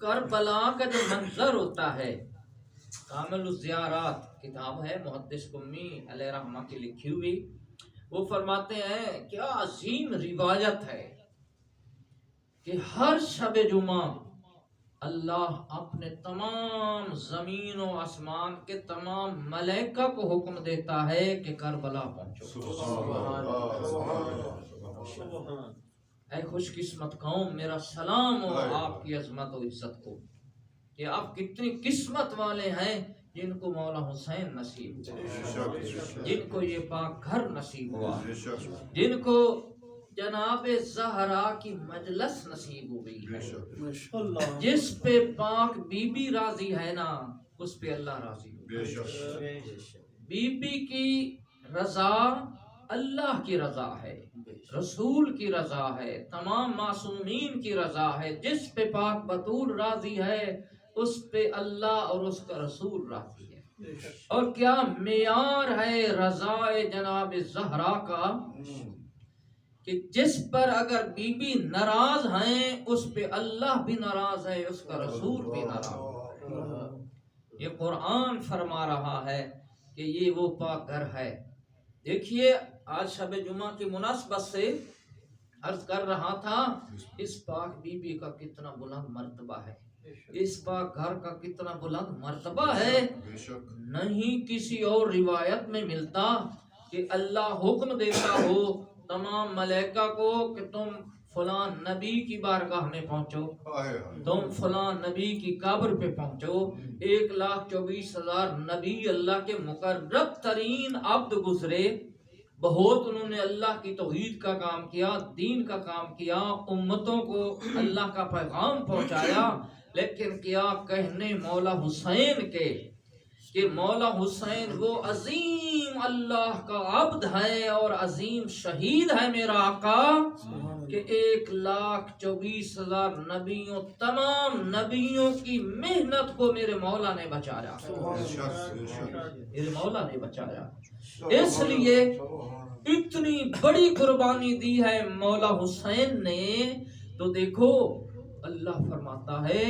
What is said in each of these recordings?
کربلا کا جو منظر ہوتا ہے، کامل الزیارات کتاب ہے محدث قمی علیہ رحمہ کی لکھی ہوئی، وہ فرماتے ہیں کیا عظیم روایت ہے کہ ہر شب جمعہ اللہ اپنے تمام زمین و آسمان کے تمام ملائکہ کو حکم دیتا ہے کہ کربلا پہنچو۔ اے خوش قسمت قوم، میرا سلام ہو آپ کی عظمت و عزت کو، کہ آپ کتنی قسمت والے ہیں جن کو مولا حسین نصیب ہوا، جن کو یہ پاک گھر نصیب ہوا، جن کو جناب زہرا کی مجلس نصیب ہو گئی ہے۔ جس پہ پاک بی بی راضی ہے نا، اس پہ اللہ راضی ہو۔ بی بی کی رضا اللہ کی رضا ہے، رسول کی رضا ہے، تمام معصومین کی رضا ہے۔ جس پہ پاک بطول راضی ہے اس پہ اللہ اور اس کا رسول راضی ہے۔ اور کیا معیار ہے رضا جناب زہرا کا، کہ جس پر اگر بی بی ناراض ہیں اس پہ اللہ بھی ناراض ہے، اس کا رسول بھی ناراض ہے۔ یہ قرآن فرما رہا ہے کہ یہ وہ پاک گھر ہے۔ دیکھیے آج شب جمعہ کی مناسبت سے عرض کر رہا تھا، اس پاک بی بی کا کتنا بلند مرتبہ ہے، اس پاک گھر کا کتنا بلند مرتبہ ہے۔ نہیں کسی اور روایت میں ملتا کہ اللہ حکم دیتا ہو تمام ملائکہ کو کہ تم فلاں نبی کی بارگاہ میں پہنچو، تم فلاں نبی کی قبر پہ پہنچو۔ 1,24,000 نبی اللہ کے مقرب ترین عبد گزرے، بہت انہوں نے اللہ کی توحید کا کام کیا، دین کا کام کیا، امتوں کو اللہ کا پیغام پہنچایا، لیکن کیا کہنے مولا حسین کے، کہ مولا حسین وہ عظیم اللہ کا عبد ہے اور عظیم شہید ہے میرا آقا، کہ 1,24,000 نبیوں، تمام نبیوں کی محنت کو میرے مولا نے بچایا، میرے مولا نے بچایا۔ اس لیے اتنی بڑی قربانی دی ہے مولا حسین نے۔ تو دیکھو اللہ فرماتا ہے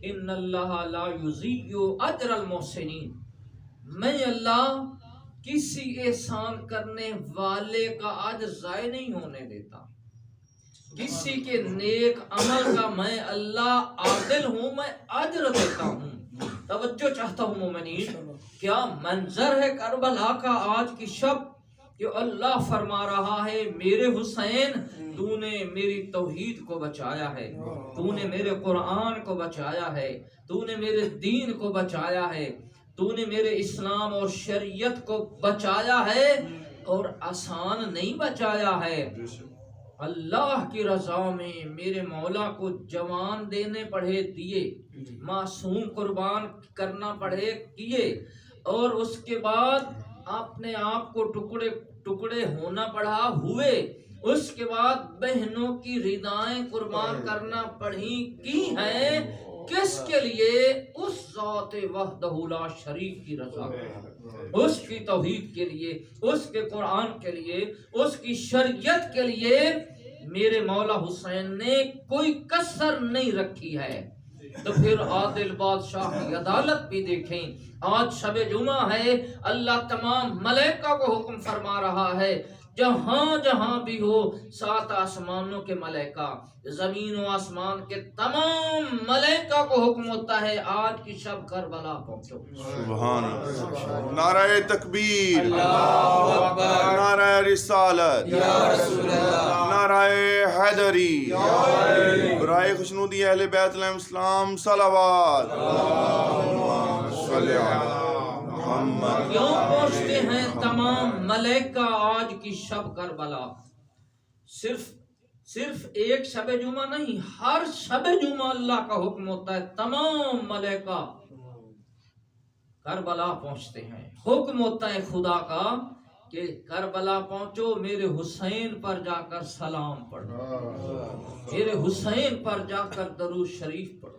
ان اللہ لا یضیع اجر المحسنین، میں اللہ کسی احسان کرنے والے کا اجر ضائع نہیں ہونے دیتا، کسی کے نیک عمل کا میں اللہ عادل ہوں، میں اجر دیتا ہوں۔ توجہ چاہتا ہوں مومنین، کیا منظر ہے کربلا کا آج کی شب، کہ اللہ فرما رہا ہے میرے حسین تو نے میری توحید کو بچایا ہے، تو نے میرے قرآن کو بچایا ہے، تو نے میرے دین کو بچایا ہے، تو نے میرے اسلام اور شریعت کو بچایا ہے، اور آسان نہیں بچایا ہے۔ اللہ کی رضا میں میرے مولا کو جوان دینے پڑے دیے، معصوم قربان کرنا پڑے کیے، اور اس کے بعد اپنے آپ کو ٹکڑے ٹکڑے ہونا پڑا ہوئے، اس کے بعد بہنوں کی ردائیں قربان کرنا پڑی کی ہیں، کس کے لیے؟ اس ذات وحدہ لا شریک کی رضا، اس کی توحید کے لیے، اس کے قرآن کے لیے، اس کی شریعت کے لیے میرے مولا حسین نے کوئی کسر نہیں رکھی ہے۔ تو پھر عادل بادشاہ کی عدالت بھی دیکھیں، آج شب جمعہ ہے، اللہ تمام ملائکہ کو حکم فرما رہا ہے جہاں جہاں بھی ہو، 7 آسمانوں کے ملائکہ، زمین و آسمان کے تمام ملائکہ کو حکم ہوتا ہے آج کی شب کربلا پہنچو۔ سبحان اللہ، نعرہ تکبیر، اللہ اکبر، نعرہ رسالت، یا رسول اللہ، نعرہ حیدری، برائے خوشنودی اہل بیت علیہ السلام، صلوات، اللہم صلی علی محمد۔ کیوں پہنچتے ہیں تمام ملائکہ آج کی شب کربلا؟ صرف ایک شب جمعہ نہیں، ہر شب جمعہ اللہ کا حکم ہوتا ہے تمام ملائکہ کربلا پہنچتے ہیں۔ حکم ہوتا ہے خدا کا کہ کربلا پہنچو، میرے حسین پر جا کر سلام پڑھو، میرے حسین پر جا کر درود شریف پڑھو،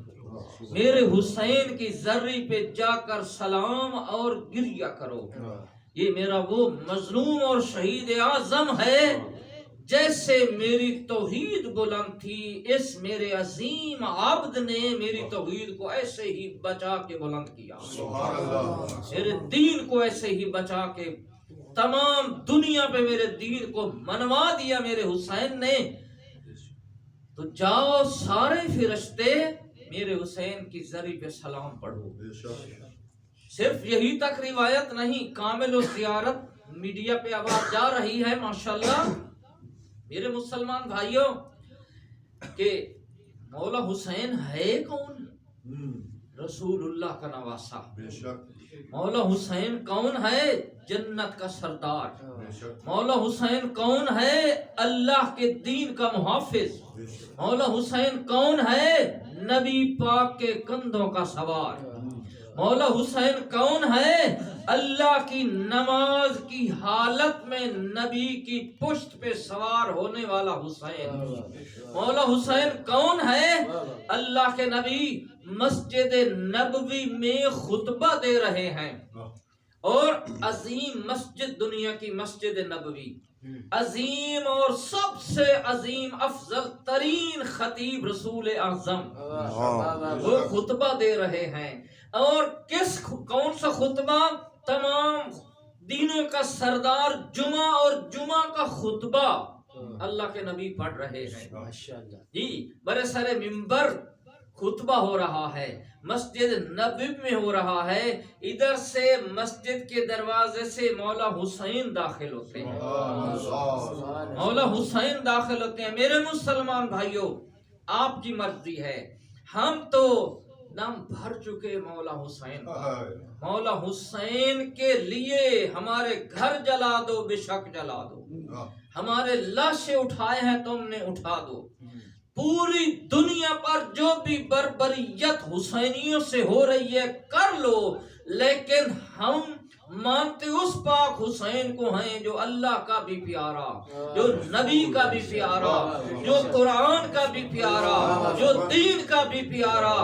میرے حسین کی زری پہ جا کر سلام اور گریہ کرو۔ یہ میرا وہ مظلوم اور شہید اعظم ہے جیسے میری توحید بلند تھی، اس میرے عظیم عبد نے میری توحید کو ایسے ہی بچا کے بلند کیا، میرے دین کو ایسے ہی بچا کے تمام دنیا پہ میرے دین کو منوا دیا میرے حسین نے۔ تو جاؤ سارے فرشتے میرے حسین کی زری پہ سلام پڑھو۔ صرف یہی تک روایت نہیں، کامل و زیارت میڈیا پہ آواز جا رہی ہے ماشاءاللہ میرے مسلمان بھائیوں کہ مولا حسین ہے کون؟ رسول اللہ کا نواسہ۔ مولا حسین کون ہے؟ جنت کا سردار۔ مولا حسین کون ہے؟ اللہ کے دین کا محافظ۔ مولا حسین کون ہے؟ نبی پاک کے کندھوں کا سوار۔ مولا حسین کون ہے؟ اللہ کی نماز کی حالت میں نبی کی پشت پہ سوار ہونے والا حسین۔ مولا حسین کون ہے؟ اللہ کے نبی مسجد نبوی میں خطبہ دے رہے ہیں، اور عظیم مسجد، دنیا کی مسجد نبوی، عظیم اور سب سے عظیم افضل ترین خطیب رسول اعظم وہ خطبہ دے رہے ہیں۔ اور کون سا خطبہ؟ تمام دینوں کا سردار جمعہ اور جمعہ کا خطبہ اللہ کے نبی پڑھ رہے ہیں جی، برے سارے ممبر خطبہ ہو رہا ہے، مسجد نبوی میں ہو رہا ہے، ادھر سے مسجد کے دروازے سے مولا حسین داخل ہوتے ہیں، مولا حسین داخل ہوتے ہیں۔ میرے مسلمان بھائیوں، آپ کی مرضی ہے، ہم تو نام بھر چکے مولا حسین، مولا حسین کے لیے ہمارے گھر جلا دو، بے شک جلا دو، ہمارے لاشیں اٹھائے ہیں تم نے اٹھا دو، پوری دنیا پر جو بھی بربریت حسینیوں سے ہو رہی ہے کر لو، لیکن ہم مانتے اس پاک حسین کو ہیں جو اللہ کا بھی پیارا، جو نبی کا بھی پیارا، جو قرآن کا بھی پیارا، جو دین کا بھی پیارا،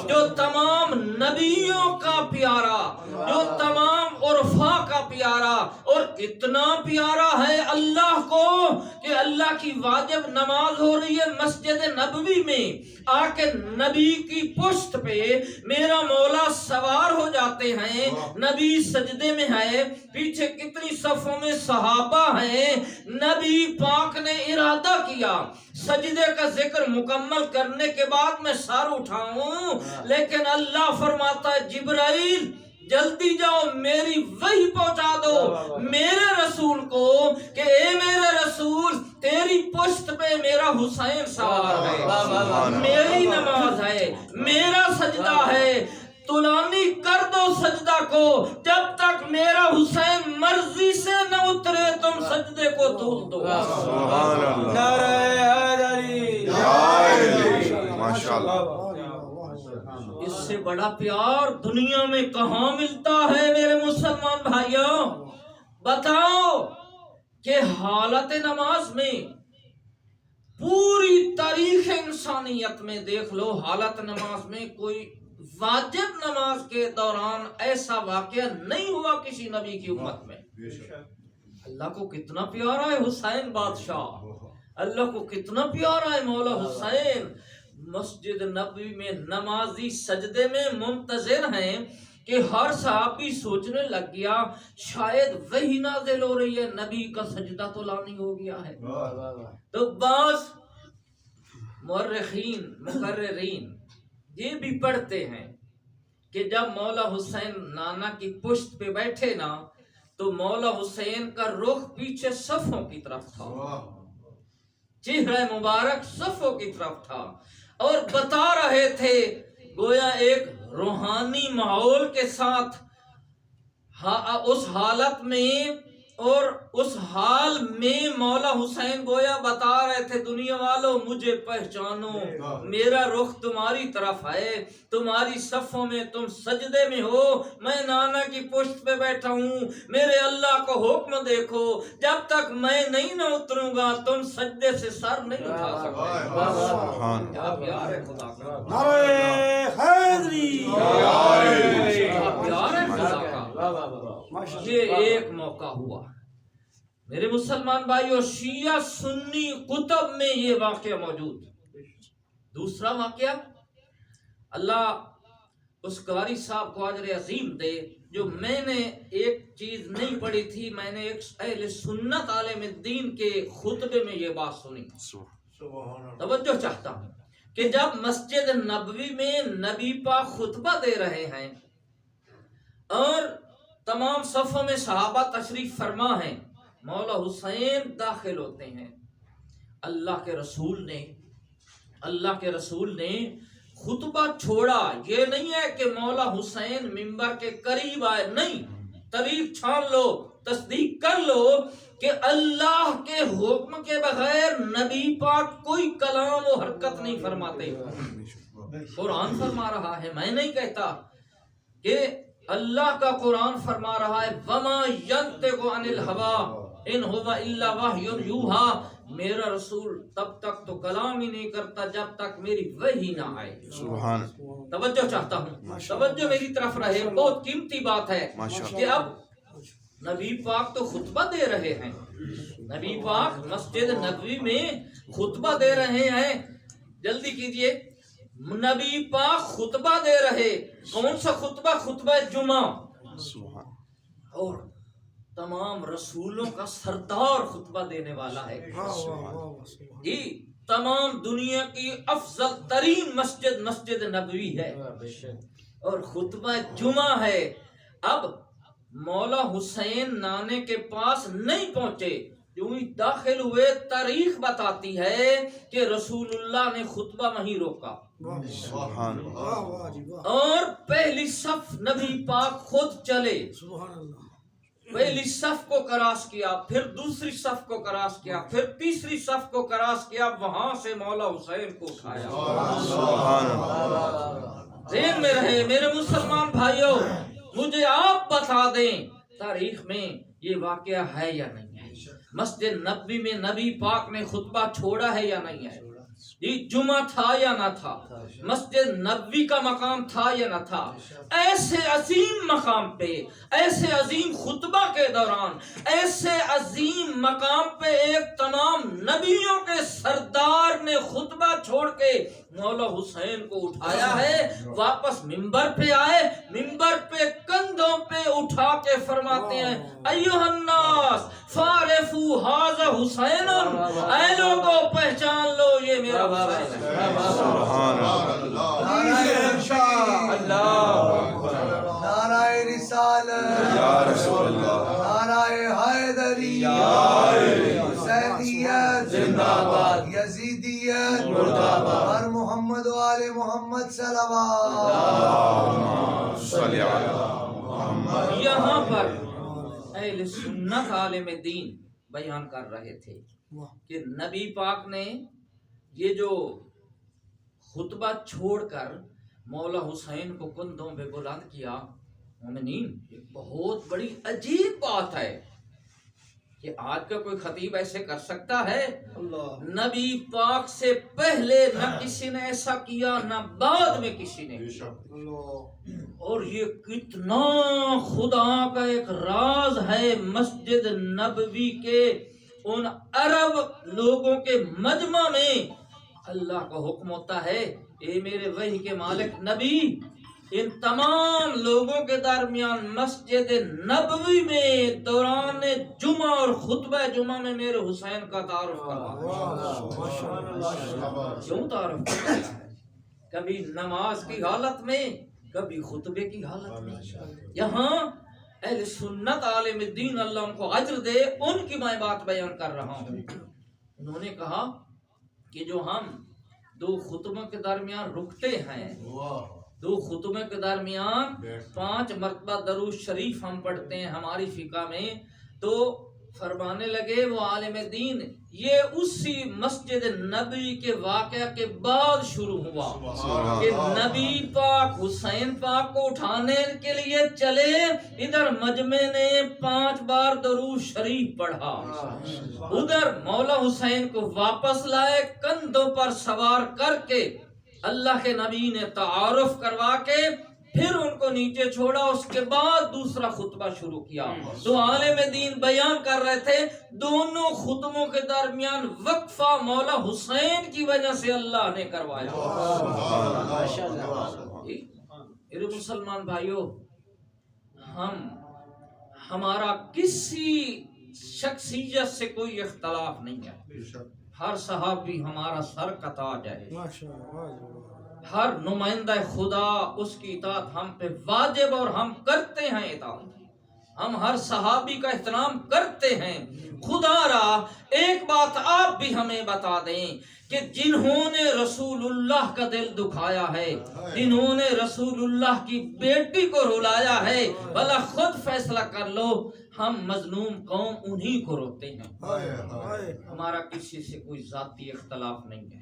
جو تمام نبیوں کا پیارا، جو تمام عرفاء کا پیارا، اور کتنا پیارا ہے اللہ کو کہ اللہ کی واجب نماز ہو رہی ہے مسجد نبوی میں، آ کے نبی کی پشت پہ میرا مولا سوار ہو جاتے ہیں، نبی سجدے میں ہے، پیچھے کتنی صفوں میں صحابہ ہیں، نبی پاک نے ارادہ کیا سجدے کا ذکر مکمل کرنے کے بعد میں سر اٹھاؤں، لیکن اللہ فرماتا ہے جبرائیل جلدی جاؤ میری وحی پہنچا دو میرے رسول کو کہ اے میرے رسول تیری پشت پہ میرا حسین سوار ہے، میری نماز ہے، میرا سجدہ ہے، طولانی کر دو سجدہ کو، جب تک میرا حسین مرضی سے نہ اترے تم سجدے کو طول دو۔ ماشاءاللہ، اس سے بڑا پیار دنیا میں کہاں ملتا ہے میرے مسلمان بھائیوں؟ بتاؤ کہ حالت نماز میں پوری تاریخ انسانیت میں دیکھ لو، حالت نماز میں کوئی واجب نماز کے دوران ایسا واقعہ نہیں ہوا کسی نبی کی امت میں۔ اللہ کو کتنا پیارا ہے حسین بادشاہ، اللہ کو کتنا پیارا ہے مولا حسین۔ مسجد نبوی میں نمازی سجدے میں منتظر ہیں کہ ہر صحابی سوچنے لگ گیا شاید وہی نازل ہو رہی ہے، نبی کا سجدہ تو لانی ہو گیا ہے۔ تو بعض مورخین مقررین یہ بھی پڑھتے ہیں کہ جب مولا حسین نانا کی پشت پہ بیٹھے نا تو مولا حسین کا رخ پیچھے صفوں کی طرف تھا، چہرہ مبارک صفوں کی طرف تھا، اور بتا رہے تھے گویا ایک روحانی ماحول کے ساتھ اس حالت میں اور اس حال میں مولا حسین گویا بتا رہے تھے دنیا والوں مجھے پہچانو، میرا رخ تمہاری طرف ہے، تمہاری صفوں میں تم سجدے میں ہو، میں نانا کی پشت پہ بیٹھا ہوں، میرے اللہ کو حکم دیکھو، جب تک میں نہیں نہ اتروں گا تم سجدے سے سر نہیں اٹھا سکتے۔ کیا پیار ہے خدا کا، نعرہ حیدری، کیا پیار ہے خدا کا۔ یہ ایک موقع ہوا میرے مسلمان بھائیو، شیعہ سنی کتب میں یہ واقعہ موجود. دوسرا واقعہ، اللہ اس قاری صاحب کو اجر عظیم دے، جو میں نے ایک چیز نہیں پڑھی تھی، میں نے ایک اہل سنت عالم الدین کے خطبے میں یہ بات سنی. توجہ چاہتا ہوں کہ جب مسجد نبوی میں نبی پاک خطبہ دے رہے ہیں اور تمام صفوں میں صحابہ تشریف فرما ہیں، مولا حسین داخل ہوتے ہیں. اللہ کے رسول نے خطبہ چھوڑا. یہ نہیں ہے کہ مولا حسین منبر کے قریب آئے، نہیں، تاریخ چھان لو، تصدیق کر لو کہ اللہ کے حکم کے بغیر نبی پاک کوئی کلام و حرکت نہیں فرماتے. قرآن فرما رہا ہے، میں نہیں کہتا کہ اللہ کا قرآن فرما رہا ہے وما ینطق عن الہوی ان هو الا وحی یوحی. میرا رسول تب تک تو کلام ہی نہیں کرتا جب تک میری وحی نہ آئے. سبحان. توجہ چاہتا ہوں، توجہ میری طرف رہے. بہت قیمتی بات ہے کہ اب نبی پاک تو خطبہ دے رہے ہیں، نبی پاک مسجد نبوی میں خطبہ دے رہے ہیں. جلدی کیجئے، نبی پاک خطبہ دے رہے. کون سا خطبہ؟ خطبہ جمعہ. اور تمام رسولوں کا سردار خطبہ دینے والا ہے. جی، تمام دنیا کی افضل ترین مسجد نبوی ہے اور خطبہ جمعہ ہے. اب مولا حسین نانے کے پاس نہیں پہنچے، جو ہی داخل ہوئے تاریخ بتاتی ہے کہ رسول اللہ نے خطبہ وہیں روکا اور پہلی صف نبی پاک خود چلے. پہلی صف کو کراس کیا، پھر دوسری صف کو کراس کیا، پھر تیسری صف کو کراس کیا، وہاں سے مولا حسین کو اٹھایا. ذہن میں رہے میرے مسلمان بھائیوں، مجھے آپ بتا دیں تاریخ میں یہ واقعہ ہے یا نہیں ہے؟ مسجد نبوی میں نبی پاک نے خطبہ چھوڑا ہے یا نہیں ہے؟ یہ جمعہ تھا یا نہ تھا؟ مسجد نبوی کا مقام تھا یا نہ تھا؟ ایسے عظیم مقام پہ، ایسے عظیم خطبہ کے دوران، ایسے عظیم مقام پہ ایک تمام نبیوں کے سردار نے خطبہ چھوڑ کے مولا حسین کو اٹھایا ہے. واپس منبر پہ آئے، منبر پہ کندھوں پہ اٹھا کے فرماتے ہیں ایھا الناس فارفو ھذا حسین. اے لوگوں پہچان لو یہ میرا حسین ہے. نعرہ رسالت یا رسول اللہ، نعرہ حیدری، حسینیت زندہ باد، یزیدیت مرد آباد، ہر محمد و آل محمد صلوات. صلی اللہ. یہاں پر اہل سنت عالم دین بیان کر رہے تھے کہ نبی پاک نے یہ جو خطبہ چھوڑ کر مولا حسین کو کندھوں پہ بلند کیا، مومنین یہ بہت بڑی عجیب بات ہے کہ آج کا کوئی خطیب ایسے کر سکتا ہے؟ نبی پاک سے پہلے نہ کسی نے ایسا کیا، نہ بعد میں کسی نے. اور یہ کتنا خدا کا ایک راز ہے. مسجد نبوی کے ان عرب لوگوں کے مجمع میں اللہ کا حکم ہوتا ہے، اے میرے وحی کے مالک نبی، ان تمام لوگوں کے درمیان مسجد نبوی میں دوران جمعہ اور خطبہ جمعہ میں میرے حسین کا تعارف کروا. کیوں تعارف کروایا ہے؟ کبھی نماز کی حالت میں، کبھی خطبے کی حالت میں. یہاں اہل سنت عالم الدین اللہ ان کو اجر دے، ان کی میں بات بیان کر رہا ہوں. انہوں نے کہا کہ جو ہم دو خطبوں کے درمیان رکتے ہیں، دو خطبوں کے درمیان 5 مرتبہ درود شریف ہم پڑھتے ہیں ہماری فقہ میں، تو فرمانے لگے وہ عالم دین یہ اسی مسجد نبی کے واقعہ کے بعد شروع ہوا کہ نبی پاک حسین پاک کو اٹھانے کے لیے چلے، ادھر مجمع نے 5 بار درود شریف پڑھا، ادھر مولا حسین کو واپس لائے، کندھوں پر سوار کر کے اللہ کے نبی نے تعارف کروا کے پھر ان کو نیچے چھوڑا، اس کے بعد دوسرا خطبہ شروع کیا۔ تو عالم دین بیان کر رہے تھے، دونوں خطبوں کے درمیان وقفہ مولا حسین کی وجہ سے اللہ نے کروایا۔ میرے مسلمان بھائیوں، ہمارا کسی شخصیت سے کوئی اختلاف نہیں ہے، ہر صحابی ہمارا سر کا تاج ہے، ہر نمائندہ خدا اس کی اطاعت ہم پہ واجب اور ہم کرتے ہیں اطاعت، ہم ہر صحابی کا احترام کرتے ہیں۔ خدا را ایک بات آپ بھی ہمیں بتا دیں کہ جنہوں نے رسول اللہ کا دل دکھایا ہے، جنہوں نے رسول اللہ کی بیٹی کو رلایا ہے، بھلا خود فیصلہ کر لو، ہم مظلوم قوم انہی کو روتے ہیں۔ ہمارا کسی سے کوئی ذاتی اختلاف نہیں ہے،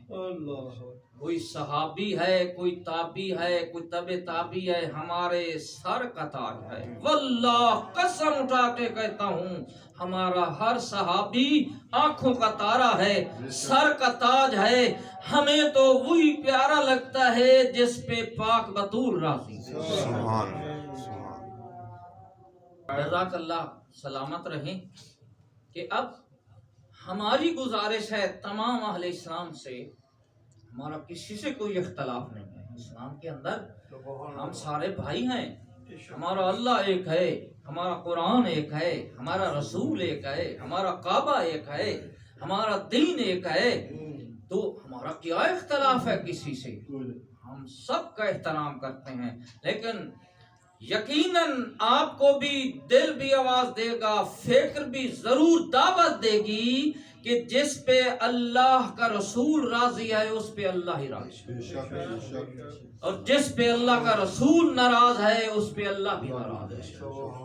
کوئی صحابی ہے، کوئی تابعی ہے، کوئی تبع تابعی ہے، ہمارے سر کا تاج ہے۔ واللہ قسم اٹھا کے کہتا ہوں، ہمارا ہر صحابی آنکھوں کا تارا ہے، سر کا تاج ہے۔ ہمیں تو وہی پیارا لگتا ہے جس پہ پاک بطول راضی ہے۔ سبحان جزاک اللہ، سلامت رہیں۔ کہ اب ہماری گزارش ہے تمام اہل اسلام سے، ہمارا کسی سے کوئی اختلاف نہیں ہے، اسلام کے اندر ہم سارے بھائی ہیں، ہمارا اللہ ایک ہے، ہمارا قرآن ایک ہے، ہمارا رسول ایک ہے، ہمارا کعبہ ایک ہے، ہمارا دین ایک ہے، تو ہمارا کیا اختلاف ہے کسی سے؟ ہم سب کا احترام کرتے ہیں، لیکن یقیناً آپ کو بھی دل بھی آواز دے گا، فکر بھی ضرور دعوت دے گی کہ جس پہ اللہ کا رسول راضی ہے اس پہ اللہ ہی راضی ہے، اور جس پہ اللہ کا رسول ناراض ہے اس پہ اللہ بھی ناراض ہے۔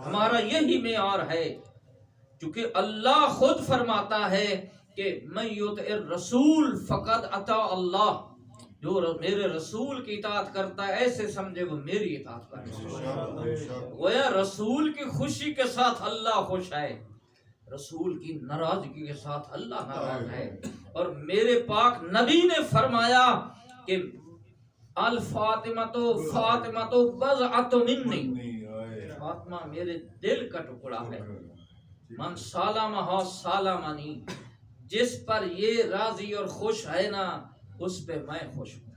ہمارا یہی معیار ہے، چونکہ اللہ خود فرماتا ہے کہ من یطع الرسول فقد اطاع اللہ، جو میرے رسول کی اطاعت کرتا ہے ایسے سمجھے وہ میری اطاعت کرتا ہے۔ گویا رسول کی خوشی کے ساتھ اللہ خوش ہے، رسول کی ناراضگی کے ساتھ اللہ ناراض ہے۔ اور میرے پاک نبی نے فرمایا کہ الفاطمۃ فاطمۃ بضعۃ منی، فاطمہ میرے دل کا ٹکڑا ہے، من سالمہا سالمنی، جس پر یہ راضی اور خوش ہے نا اس پہ میں خوش ہوں،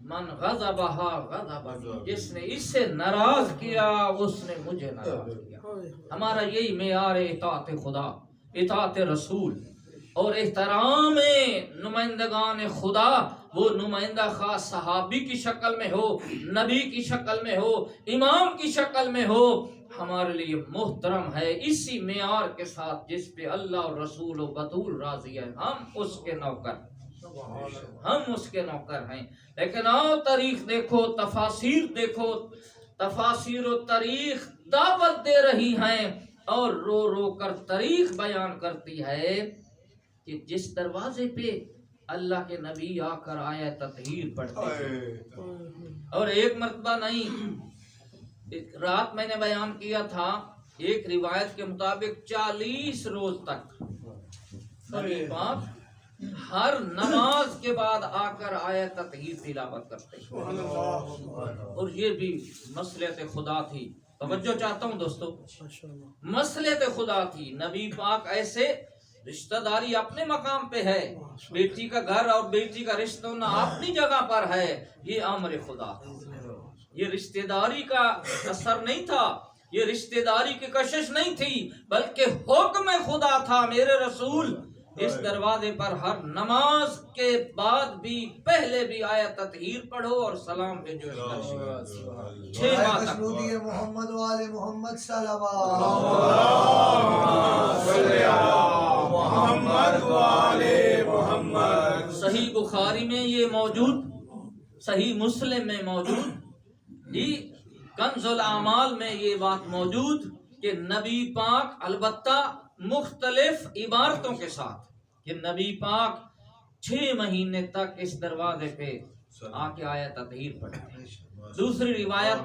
من غضبہا غضبنی، جس نے اس سے ناراض کیا اس نے مجھے ناراض کیا۔ ہمارا یہی معیار ہے اطاعت خدا، اطاعت رسول اور احترام نمائندگان خدا، وہ نمائندہ خاص صحابی کی شکل میں ہو، نبی کی شکل میں ہو، امام کی شکل میں ہو، ہمارے لیے محترم ہے، اسی معیار کے ساتھ جس پہ اللہ اور رسول و بطول راضی ہے، ہم اس کے نوکر، ہم اس کے نوکر ہیں۔ لیکن آؤ تاریخ دیکھو، تفاسیر دیکھو، تفاسیر و تاریخ دعوت دے رہی ہیں اور رو رو کر تاریخ بیان کرتی ہے کہ جس دروازے پہ اللہ کے نبی آ کر آیا تطہیر پڑھتے تھے، اور ایک مرتبہ نہیں، رات میں نے بیان کیا تھا، ایک روایت کے مطابق 40 روز تک نبی پاک ہر نماز کے بعد آ کر آیت تطہیر تلاوت کرتے ہیں، اور یہ بھی مصلحت خدا تھی۔ توجہ چاہتا ہوں دوستو، مصلحت خدا تھی، نبی پاک ایسے، رشتہ داری اپنے مقام پہ ہے، بیٹی کا گھر اور بیٹی کا رشتہ ہونا اپنی جگہ پر ہے، یہ امر خدا تھا، یہ رشتہ داری کا اثر نہیں تھا، یہ رشتہ داری کی کشش نہیں تھی، بلکہ حکم خدا تھا۔ میرے رسول اس دروازے پر ہر نماز کے بعد بھی پہلے بھی آیت تطہیر پڑھو اور سلام بھیجو، 6 ماہ تک۔ محمد وآل محمد صلوات، محمد والے محمد۔ صحیح بخاری میں یہ موجود، صحیح مسلم میں موجود، جی کنز الاعمال میں یہ بات موجود کہ نبی پاک البتہ مختلف عبارتوں کے ساتھ، کہ نبی پاک 6 مہینے تک اس دروازے پہ آ کے آیت تطہیر پڑھتے ہیں۔ دوسری روایت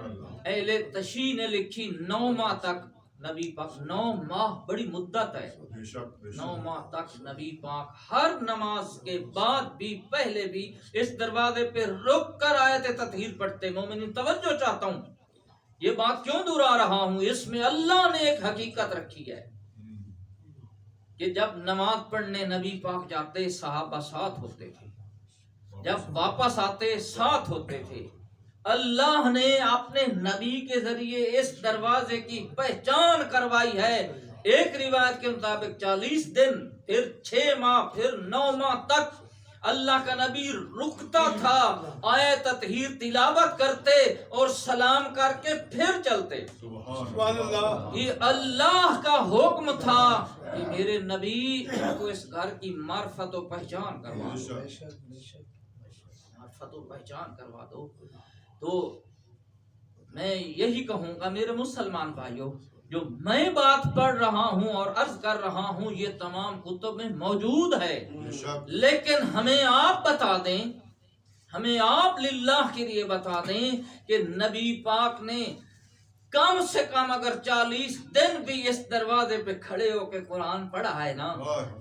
اہل تشیع نے لکھی 9 ماہ تک نبی پاک 9 ماہ بڑی مدت ہے، 9 ماہ تک نبی پاک ہر نماز کے بعد بھی پہلے بھی اس دروازے پہ رک کر آیت تطہیر پڑھتے۔ مومنین توجہ چاہتا ہوں، یہ بات کیوں دہرا رہا ہوں، اس میں اللہ نے ایک حقیقت رکھی ہے کہ جب نماز پڑھنے نبی پاک جاتے صحابہ ساتھ ہوتے تھے، جب واپس آتے ساتھ ہوتے تھے۔ اللہ نے اپنے نبی کے ذریعے اس دروازے کی پہچان کروائی ہے۔ ایک روایت کے مطابق 40 دن، پھر 6 ماہ، پھر 9 ماہ تک اللہ کا نبی رکتا تھا، آیت تطہیر تلاوت کرتے اور سلام کر کے پھر چلتے۔ سبحان اللہ۔ یہ اللہ کا حکم تھا کہ میرے نبی کو اس گھر کی معرفت و پہچان کروا دو، معرفت و پہچان کروا دو۔ تو میں یہی کہوں گا میرے مسلمان بھائیوں، جو میں بات پڑھ رہا ہوں اور عرض کر رہا ہوں یہ تمام کتب میں موجود ہے، لیکن ہمیں آپ بتا دیں، ہمیں آپ للہ کے لیے بتا دیں کہ نبی پاک نے کم سے کم اگر 40 دن بھی اس دروازے پہ کھڑے ہو کے قرآن پڑھا ہے نا،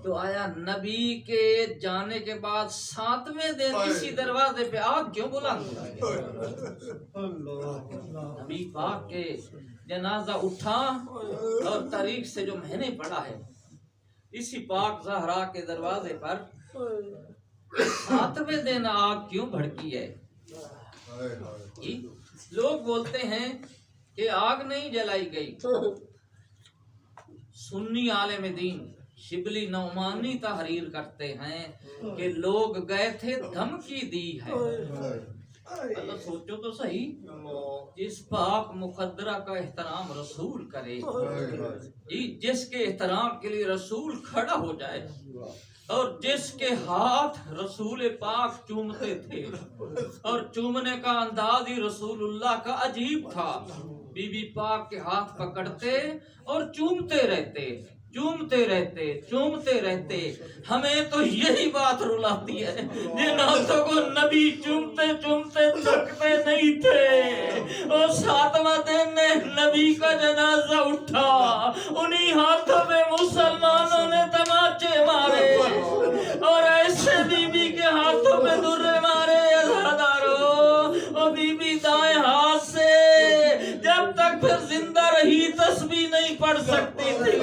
تو آیا نبی کے جانے کے بعد 7ویں دن اسی دروازے پہ آگ کیوں بلند ہو؟ نبی پاک کے جنازہ اٹھا اور تاریخ سے جو میں نے پڑھا ہے، اسی پاک زہرا کے دروازے پر 7ویں دن آگ کیوں بھڑکی ہے؟ لوگ بولتے ہیں کہ آگ نہیں جلائی گئی۔ سنی عالم دین شبلی نعمانی تحریر کرتے ہیں کہ لوگ گئے تھے، دھمکی دی ہے۔ اللہ سوچو تو صحیح، جس پاک مقدرہ کا احترام رسول کرے، جس کے احترام کے لیے رسول کھڑا ہو جائے، اور جس کے ہاتھ رسول پاک چومتے تھے، اور چومنے کا انداز ہی رسول اللہ کا عجیب تھا۔ بی بی پاک کے ہاتھ پکڑتے اور چومتے رہتے، چومتے رہتے، چومتے رہتے۔ ہمیں تو یہی بات رلاتی ہے، جن ہاتھوں کو نبی چومتے چومتے تھکتے نہیں تھے، اور 7واں دن نبی کا جنازہ اٹھا، انہی ہاتھوں میں مسلمانوں نے تماچے مارے، اور ایسے بی بی کے ہاتھوں میں درے مارے۔ عزادارو، اور بی بی دائیں ہاتھ سے جب تک پھر زندہ رہی تسبیح نہیں پڑھ سکتی تھی۔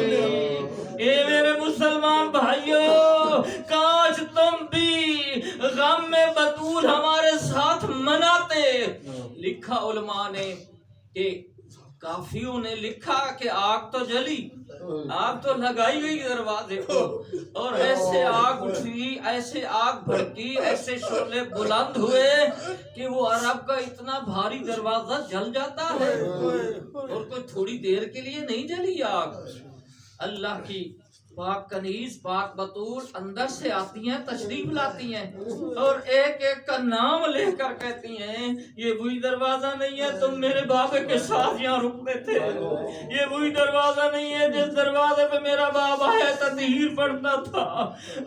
اے میرے مسلمان بھائیوں، کاش تم بھی غم میں بطول ہمارے ساتھ مناتے۔ لکھا علماء نے کہ کافیوں نے لکھا کہ آگ تو جلی، آگ تو لگائی گئی دروازے کو، اور ایسے آگ اٹھی، ایسے آگ بھڑکی، ایسے شعلے بلند ہوئے کہ وہ عرب کا اتنا بھاری دروازہ جل جاتا ہے، اور کوئی تھوڑی دیر کے لیے نہیں جلی آگ۔ اللہ کی پاک کنیز پاک بطول اندر سے آتی ہیں، تشریف لاتی ہیں، اور ایک ایک کا نام لے کر کہتی ہیں یہ وہی دروازہ نہیں ہے تم میرے بابے کے ساتھ یہاں رکتے تھے، یہ وہی دروازہ نہیں ہے جس دروازے پہ میرا بابا ہے تطہیر پڑھتا تھا،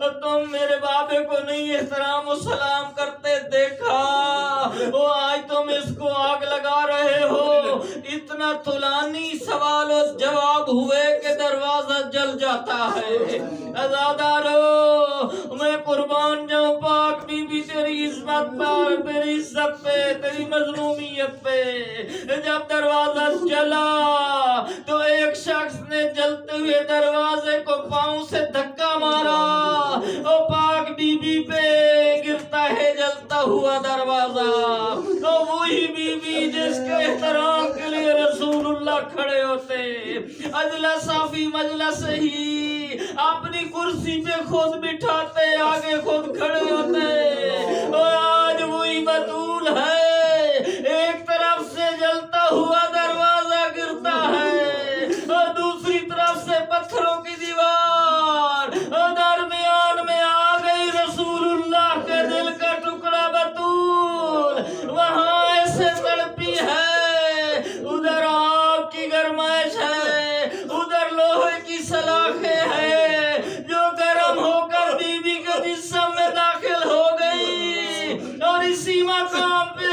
اور تم میرے بابے کو نہیں احترام و سلام کرتے دیکھا، وہ آج تم اس کو آگ لگا رہے ہو۔ اتنا طولانی سوال و جواب ہوئے کہ دروازہ جل جاتا ہے۔ عزادارو، میں قربان جاؤں پاک بی بی تیری عزت پر، تیری عزت پہ، تیری مظلومیت پہ۔ جب دروازہ جلا تو ایک شخص نے جلتے ہوئے دروازے کو پاؤں سے دھکا مارا، اور پاک بی بی پہ گرتا ہے جلتا ہوا دروازہ۔ تو وہی بی بی جس کے احترام کے لیے رسول اللہ کھڑے ہوتے، اجلس فی مجلس ہی، اپنی کرسی پہ خود بٹھاتے، آگے خود کھڑے ہوتے، اور آج وہی بطول ہے، ایک طرف سے جلتا ہوا دروازہ گرتا ہے، اور دوسری طرف سے پتھروں کی دیوار، اور درمیان میں آ گئی رسول اللہ کے دل کا ٹکڑا بطول، وہاں ایسے تڑپی ہے، ادھر آگ کی گرمائش ہے، ادھر لوہے کی سلاخیں ہیں جو گرم ہو کر بی بی کے جسم میں داخل ہو گئی، اور اسی مقام پہ